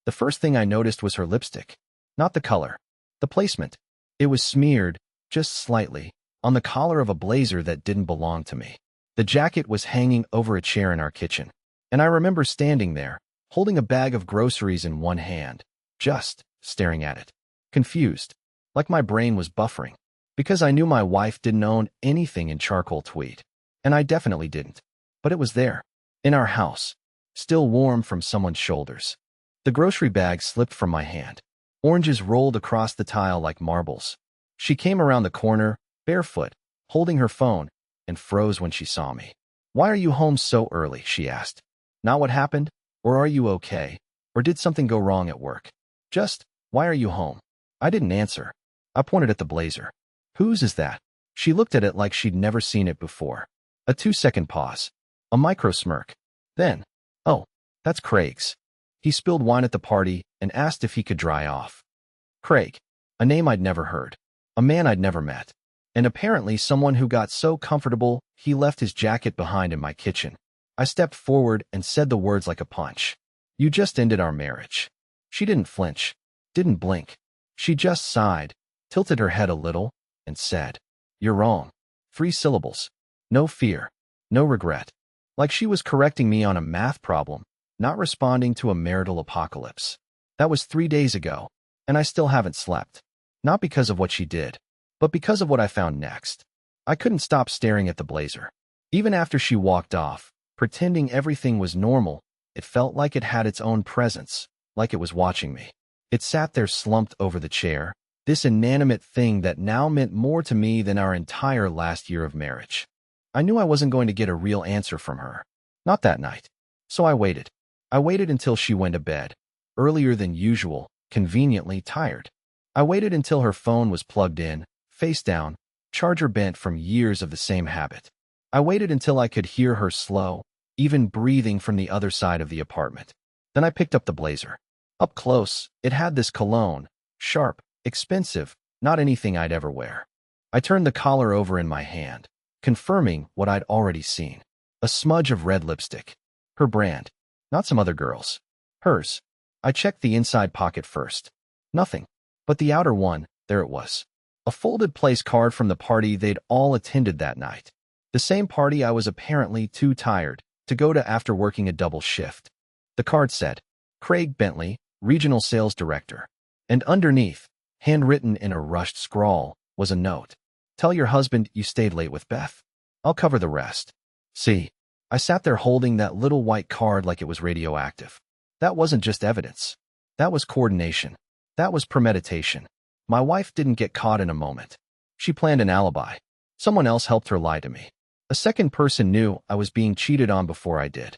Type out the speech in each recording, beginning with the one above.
The first thing I noticed was her lipstick. Not the color. The placement. It was smeared, just slightly, on the collar of a blazer that didn't belong to me. The jacket was hanging over a chair in our kitchen, and I remember standing there, holding a bag of groceries in one hand, just staring at it. Confused, like my brain was buffering, because I knew my wife didn't own anything in charcoal tweed, and I definitely didn't. But it was there, in our house, still warm from someone's shoulders. The grocery bag slipped from my hand. Oranges rolled across the tile like marbles. She came around the corner, barefoot, holding her phone, and froze when she saw me. "Why are you home so early?" she asked. "Not what happened? Or are you okay? Or did something go wrong at work? Just, why are you home?" I didn't answer. I pointed at the blazer. "Whose is that?" She looked at it like she'd never seen it before. A 2-second pause. A micro smirk. Then, "Oh, that's Craig's. He spilled wine at the party and asked if he could dry off." Craig. A name I'd never heard. A man I'd never met. And apparently someone who got so comfortable he left his jacket behind in my kitchen. I stepped forward and said the words like a punch. "You just ended our marriage." She didn't flinch. Didn't blink. She just sighed, tilted her head a little, and said, "You're wrong." 3 syllables. No fear. No regret. Like she was correcting me on a math problem, not responding to a marital apocalypse. That was 3 days ago, and I still haven't slept. Not because of what she did, but because of what I found next. I couldn't stop staring at the blazer. Even after she walked off, pretending everything was normal, it felt like it had its own presence, like it was watching me. It sat there slumped over the chair, this inanimate thing that now meant more to me than our entire last year of marriage. I knew I wasn't going to get a real answer from her. Not that night. So I waited. I waited until she went to bed, earlier than usual, conveniently tired. I waited until her phone was plugged in, face down, charger bent from years of the same habit. I waited until I could hear her slow, even breathing from the other side of the apartment. Then I picked up the blazer. Up close, it had this cologne, sharp, expensive, not anything I'd ever wear. I turned the collar over in my hand, confirming what I'd already seen. A smudge of red lipstick. Her brand. Not some other girl's. Hers. I checked the inside pocket first. Nothing. But the outer one, there it was. A folded place card from the party they'd all attended that night. The same party I was apparently too tired to go to after working a double shift. The card said, "Craig Bentley, Regional Sales Director." And underneath, handwritten in a rushed scrawl, was a note. "Tell your husband you stayed late with Beth. I'll cover the rest." See, I sat there holding that little white card like it was radioactive. That wasn't just evidence. That was coordination. That was premeditation. My wife didn't get caught in a moment. She planned an alibi. Someone else helped her lie to me. A second person knew I was being cheated on before I did.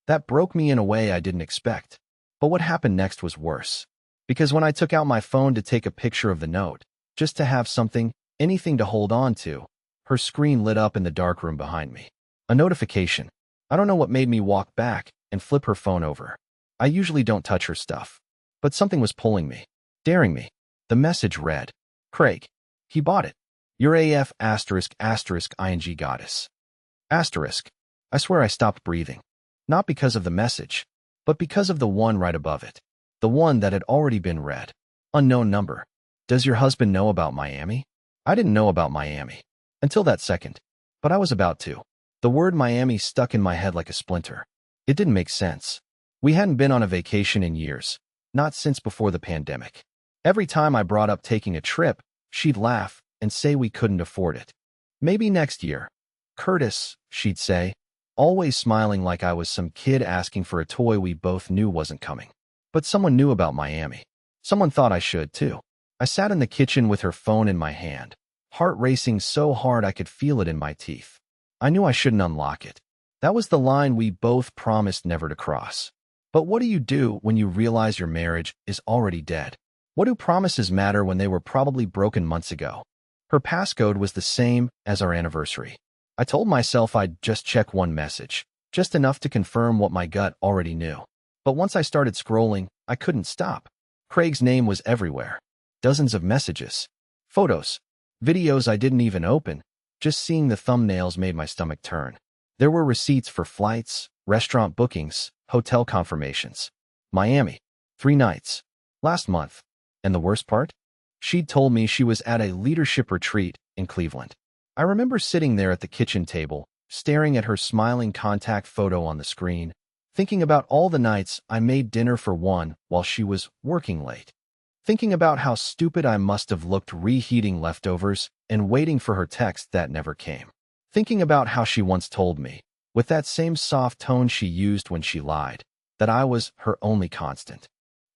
That broke me in a way I didn't expect. But what happened next was worse. Because when I took out my phone to take a picture of the note, just to have something, anything to hold on to, her screen lit up in the dark room behind me. A notification. I don't know what made me walk back and flip her phone over. I usually don't touch her stuff. But something was pulling me, daring me. The message read, "Craig. He bought it. Your AF **ing goddess." Asterisk. I swear I stopped breathing. Not because of the message, but because of the one right above it. The one that had already been read. Unknown number. "Does your husband know about Miami?" I didn't know about Miami. Until that second. But I was about to. The word Miami stuck in my head like a splinter. It didn't make sense. We hadn't been on a vacation in years. Not since before the pandemic. Every time I brought up taking a trip, she'd laugh and say we couldn't afford it. "Maybe next year." "Curtis," she'd say, always smiling like I was some kid asking for a toy we both knew wasn't coming. But someone knew about Miami. Someone thought I should, too. I sat in the kitchen with her phone in my hand, heart racing so hard I could feel it in my teeth. I knew I shouldn't unlock it. That was the line we both promised never to cross. But what do you do when you realize your marriage is already dead? What do promises matter when they were probably broken months ago? Her passcode was the same as our anniversary. I told myself I'd just check one message, just enough to confirm what my gut already knew. But once I started scrolling, I couldn't stop. Craig's name was everywhere. Dozens of messages. Photos. Videos I didn't even open. Just seeing the thumbnails made my stomach turn. There were receipts for flights, restaurant bookings, hotel confirmations. Miami. 3 nights. Last month. And the worst part? She'd told me she was at a leadership retreat in Cleveland. I remember sitting there at the kitchen table, staring at her smiling contact photo on the screen, thinking about all the nights I made dinner for one while she was working late. Thinking about how stupid I must have looked reheating leftovers and waiting for her text that never came. Thinking about how she once told me, with that same soft tone she used when she lied, that I was her only constant.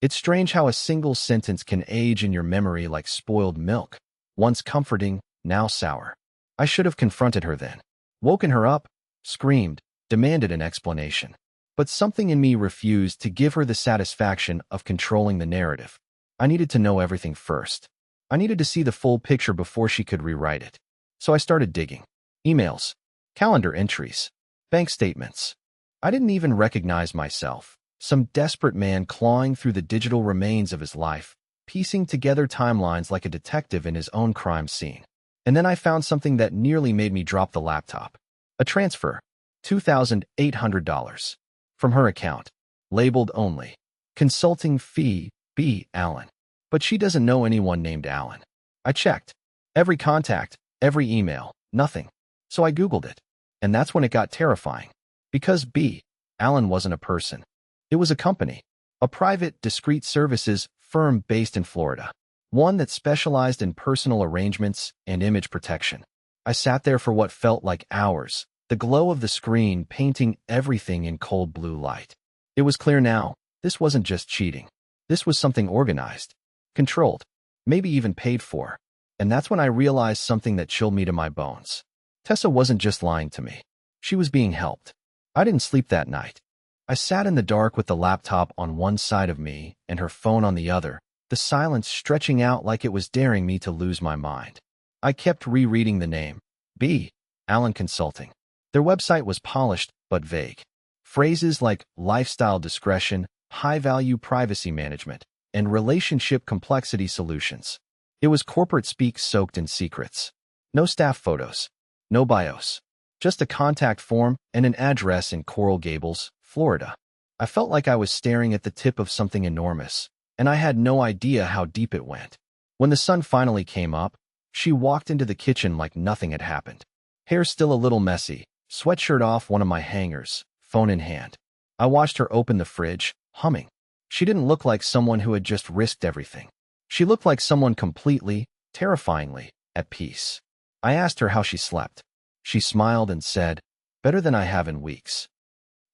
It's strange how a single sentence can age in your memory like spoiled milk, once comforting, now sour. I should have confronted her then, woken her up, screamed, demanded an explanation. But something in me refused to give her the satisfaction of controlling the narrative. I needed to know everything first. I needed to see the full picture before she could rewrite it. So I started digging. Emails, calendar entries, bank statements. I didn't even recognize myself. Some desperate man clawing through the digital remains of his life, piecing together timelines like a detective in his own crime scene. And then I found something that nearly made me drop the laptop. A transfer, $2,800, from her account, labeled only. Consulting fee, B. Allen. But she doesn't know anyone named Allen. I checked. Every contact, every email, nothing. So I Googled it. And that's when it got terrifying. Because B. Allen wasn't a person. It was a company. A private, discreet services firm based in Florida. One that specialized in personal arrangements and image protection. I sat there for what felt like hours, the glow of the screen painting everything in cold blue light. It was clear now, this wasn't just cheating. This was something organized, controlled, maybe even paid for. And that's when I realized something that chilled me to my bones. Tessa wasn't just lying to me. She was being helped. I didn't sleep that night. I sat in the dark with the laptop on one side of me and her phone on the other, the silence stretching out like it was daring me to lose my mind. I kept rereading the name, B. Allen Consulting. Their website was polished but vague. Phrases like lifestyle discretion, high-value privacy management, and relationship complexity solutions. It was corporate speak soaked in secrets. No staff photos. No bios. Just a contact form and an address in Coral Gables, Florida. I felt like I was staring at the tip of something enormous, and I had no idea how deep it went. When the sun finally came up, she walked into the kitchen like nothing had happened. Hair still a little messy, sweatshirt off one of my hangers, phone in hand. I watched her open the fridge, humming. She didn't look like someone who had just risked everything. She looked like someone completely, terrifyingly, at peace. I asked her how she slept. She smiled and said, "Better than I have in weeks."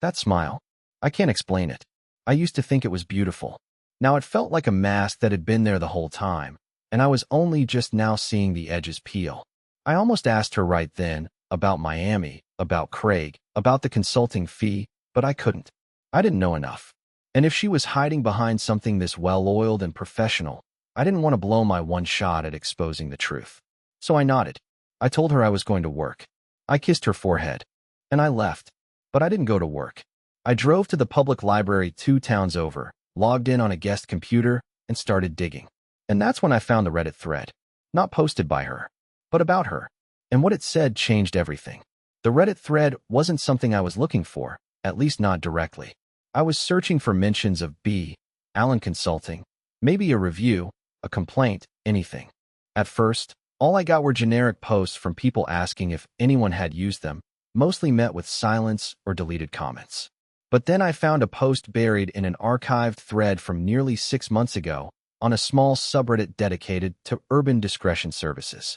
That smile, I can't explain it. I used to think it was beautiful. Now it felt like a mask that had been there the whole time, and I was only just now seeing the edges peel. I almost asked her right then, about Miami, about Craig, about the consulting fee, but I couldn't. I didn't know enough. And if she was hiding behind something this well-oiled and professional, I didn't want to blow my one shot at exposing the truth. So I nodded. I told her I was going to work. I kissed her forehead. And I left. But I didn't go to work. I drove to the public library 2 towns over, logged in on a guest computer, and started digging. And that's when I found the Reddit thread. Not posted by her, but about her. And what it said changed everything. The Reddit thread wasn't something I was looking for, at least not directly. I was searching for mentions of B. Allen Consulting, maybe a review, a complaint, anything. At first, all I got were generic posts from people asking if anyone had used them, mostly met with silence or deleted comments. But then I found a post buried in an archived thread from nearly 6 months ago on a small subreddit dedicated to urban discretion services.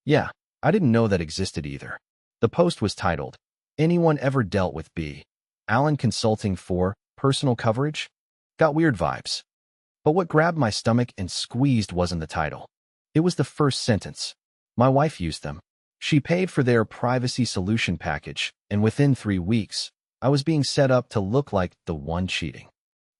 Yeah, I didn't know that existed either. The post was titled, "Anyone Ever Dealt with B. Allen Consulting for Personal Coverage?" Got weird vibes. But what grabbed my stomach and squeezed wasn't the title. It was the first sentence. My wife used them. She paid for their privacy solution package, and within 3 weeks, I was being set up to look like the one cheating.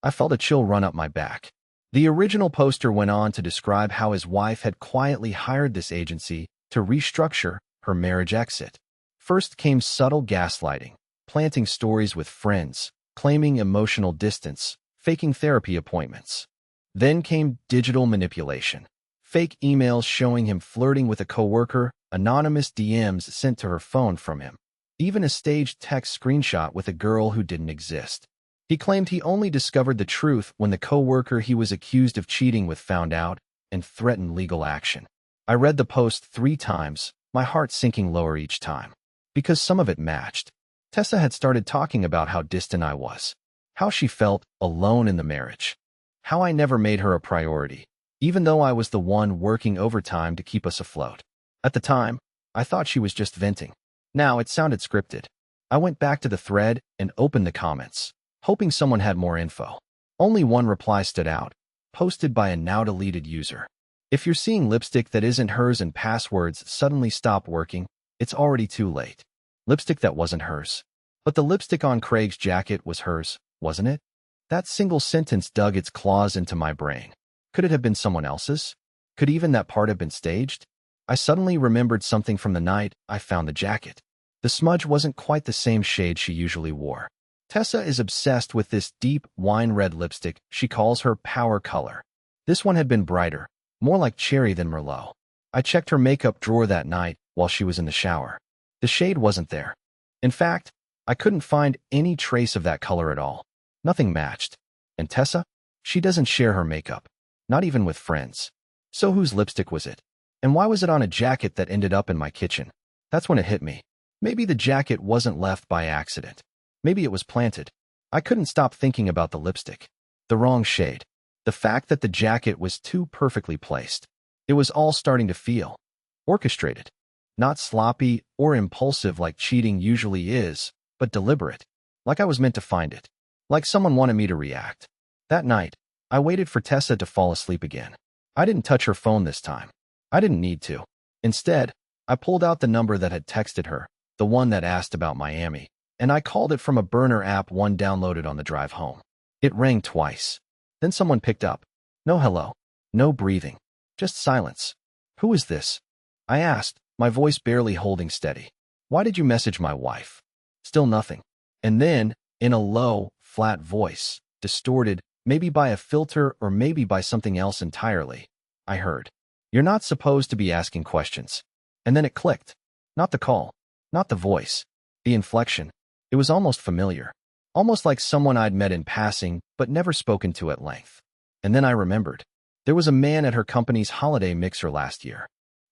I felt a chill run up my back. The original poster went on to describe how his wife had quietly hired this agency to restructure her marriage exit. First came subtle gaslighting, planting stories with friends, claiming emotional distance, faking therapy appointments. Then came digital manipulation. Fake emails showing him flirting with a coworker, anonymous DMs sent to her phone from him, even a staged text screenshot with a girl who didn't exist. He claimed he only discovered the truth when the co-worker he was accused of cheating with found out and threatened legal action. I read the post 3 times, my heart sinking lower each time. Because some of it matched. Tessa had started talking about how distant I was, how she felt alone in the marriage, how I never made her a priority, even though I was the one working overtime to keep us afloat. At the time, I thought she was just venting. Now it sounded scripted. I went back to the thread and opened the comments, hoping someone had more info. Only one reply stood out, posted by a now-deleted user. If you're seeing lipstick that isn't hers and passwords suddenly stop working, it's already too late. Lipstick that wasn't hers. But the lipstick on Craig's jacket was hers, wasn't it? That single sentence dug its claws into my brain. Could it have been someone else's? Could even that part have been staged? I suddenly remembered something from the night I found the jacket. The smudge wasn't quite the same shade she usually wore. Tessa is obsessed with this deep wine red lipstick she calls her power color. This one had been brighter, more like cherry than Merlot. I checked her makeup drawer that night while she was in the shower. The shade wasn't there. In fact, I couldn't find any trace of that color at all. Nothing matched. And Tessa? She doesn't share her makeup. Not even with friends. So whose lipstick was it? And why was it on a jacket that ended up in my kitchen? That's when it hit me. Maybe the jacket wasn't left by accident. Maybe it was planted. I couldn't stop thinking about the lipstick. The wrong shade. The fact that the jacket was too perfectly placed. It was all starting to feel orchestrated. Not sloppy or impulsive like cheating usually is, but deliberate. Like I was meant to find it. Like someone wanted me to react. That night, I waited for Tessa to fall asleep again. I didn't touch her phone this time. I didn't need to. Instead, I pulled out the number that had texted her, the one that asked about Miami, and I called it from a burner app one downloaded on the drive home. It rang twice. Then someone picked up. No hello. No breathing. Just silence. Who is this? I asked, my voice barely holding steady. Why did you message my wife? Still nothing. And then, in a low, flat voice, distorted, maybe by a filter or maybe by something else entirely, I heard. You're not supposed to be asking questions. And then it clicked. Not the call. Not the voice. The inflection. It was almost familiar. Almost like someone I'd met in passing, but never spoken to at length. And then I remembered. There was a man at her company's holiday mixer last year.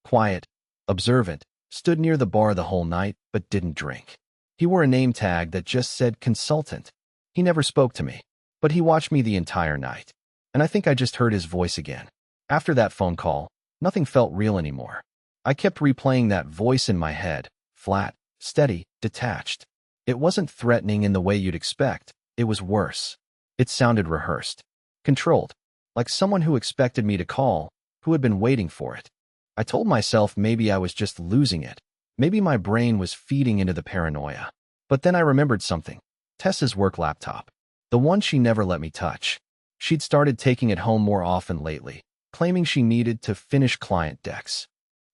Quiet, observant, stood near the bar the whole night, but didn't drink. He wore a name tag that just said consultant. He never spoke to me, but he watched me the entire night. And I think I just heard his voice again. After that phone call, nothing felt real anymore. I kept replaying that voice in my head, flat, steady, detached. It wasn't threatening in the way you'd expect. It was worse. It sounded rehearsed, controlled, like someone who expected me to call, who had been waiting for it. I told myself maybe I was just losing it. Maybe my brain was feeding into the paranoia. But then I remembered something. Tessa's work laptop. The one she never let me touch. She'd started taking it home more often lately, claiming she needed to finish client decks.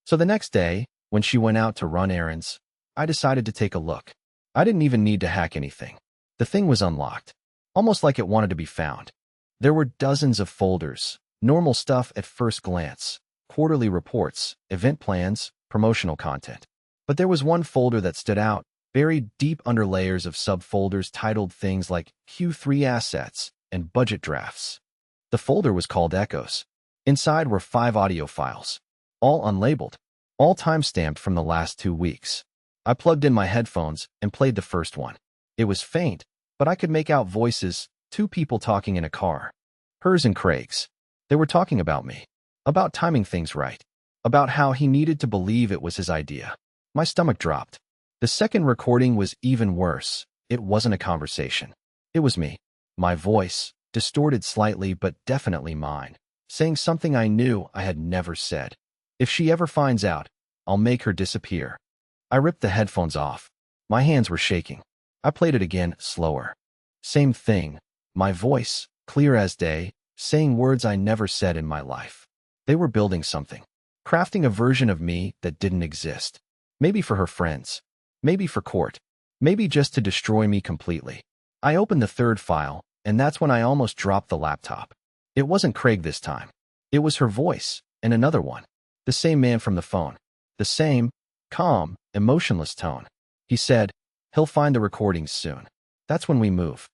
So the next day, when she went out to run errands, I decided to take a look. I didn't even need to hack anything. The thing was unlocked, almost like it wanted to be found. There were dozens of folders, normal stuff at first glance, quarterly reports, event plans, promotional content. But there was one folder that stood out, buried deep under layers of subfolders titled things like Q3 assets and budget drafts. The folder was called Echoes. Inside were 5 audio files, all unlabeled, all time-stamped from the last 2 weeks. I plugged in my headphones and played the first one. It was faint, but I could make out voices, 2 people talking in a car. Hers and Craig's. They were talking about me, about timing things right, about how he needed to believe it was his idea. My stomach dropped. The second recording was even worse. It wasn't a conversation. It was me. My voice, distorted slightly but definitely mine, saying something I knew I had never said. If she ever finds out, I'll make her disappear. I ripped the headphones off. My hands were shaking. I played it again, slower. Same thing. My voice, clear as day, saying words I never said in my life. They were building something. Crafting a version of me that didn't exist. Maybe for her friends. Maybe for court. Maybe just to destroy me completely. I opened the third file, and that's when I almost dropped the laptop. It wasn't Craig this time. It was her voice, and another one. The same man from the phone. The same, calm, emotionless tone. He said, he'll find the recordings soon. That's when we move.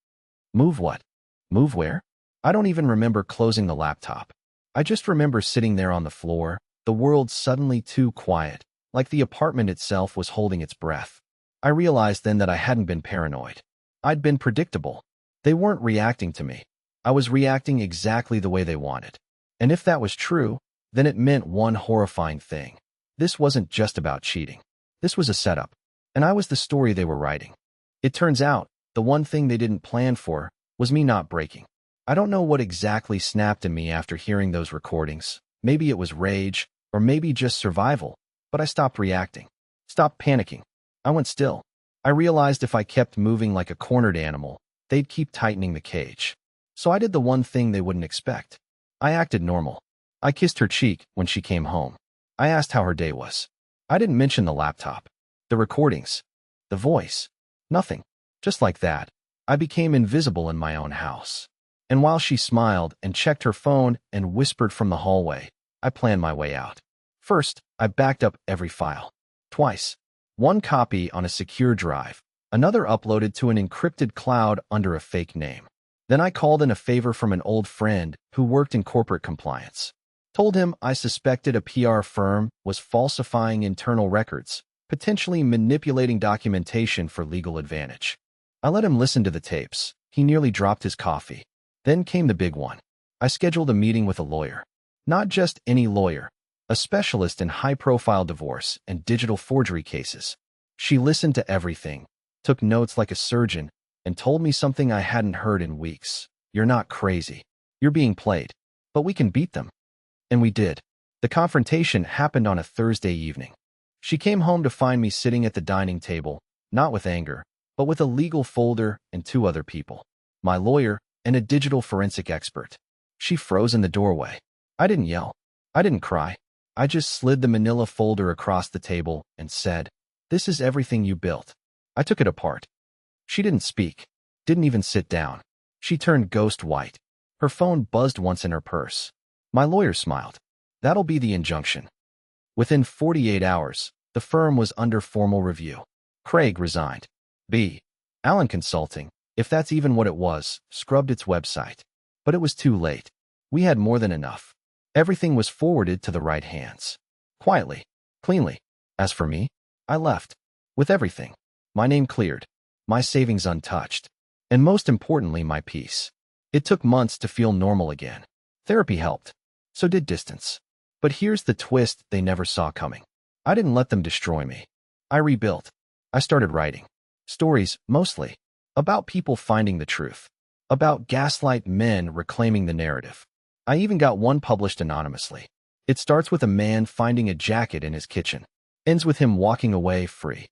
Move what? Move where? I don't even remember closing the laptop. I just remember sitting there on the floor, the world suddenly too quiet, like the apartment itself was holding its breath. I realized then that I hadn't been paranoid. I'd been predictable. They weren't reacting to me. I was reacting exactly the way they wanted. And if that was true, then it meant one horrifying thing. This wasn't just about cheating. This was a setup. And I was the story they were writing. It turns out, the one thing they didn't plan for was me not breaking. I don't know what exactly snapped in me after hearing those recordings. Maybe it was rage, or maybe just survival, but I stopped reacting. Stopped panicking. I went still. I realized if I kept moving like a cornered animal, they'd keep tightening the cage. So I did the one thing they wouldn't expect. I acted normal. I kissed her cheek when she came home. I asked how her day was. I didn't mention the laptop, the recordings, the voice. Nothing. Just like that, I became invisible in my own house. And while she smiled and checked her phone and whispered from the hallway, I planned my way out. First, I backed up every file. Twice. One copy on a secure drive, another uploaded to an encrypted cloud under a fake name. Then I called in a favor from an old friend who worked in corporate compliance. Told him I suspected a PR firm was falsifying internal records, potentially manipulating documentation for legal advantage. I let him listen to the tapes. He nearly dropped his coffee. Then came the big one. I scheduled a meeting with a lawyer. Not just any lawyer, a specialist in high-profile divorce and digital forgery cases. She listened to everything, took notes like a surgeon, and told me something I hadn't heard in weeks. You're not crazy. You're being played. But we can beat them. And we did. The confrontation happened on a Thursday evening. She came home to find me sitting at the dining table, not with anger, but with a legal folder and two other people. My lawyer and a digital forensic expert. She froze in the doorway. I didn't yell. I didn't cry. I just slid the manila folder across the table and said, "This is everything you built." I took it apart. She didn't speak. Didn't even sit down. She turned ghost white. Her phone buzzed once in her purse. My lawyer smiled. That'll be the injunction. Within 48 hours, the firm was under formal review. Craig resigned. B. Allen Consulting, if that's even what it was, scrubbed its website. But it was too late. We had more than enough. Everything was forwarded to the right hands. Quietly. Cleanly. As for me, I left. With everything. My name cleared. My savings untouched. And most importantly, my peace. It took months to feel normal again. Therapy helped. So did distance. But here's the twist they never saw coming. I didn't let them destroy me. I rebuilt. I started writing. Stories, mostly. About people finding the truth. About gaslight men reclaiming the narrative. I even got one published anonymously. It starts with a man finding a jacket in his kitchen. Ends with him walking away free.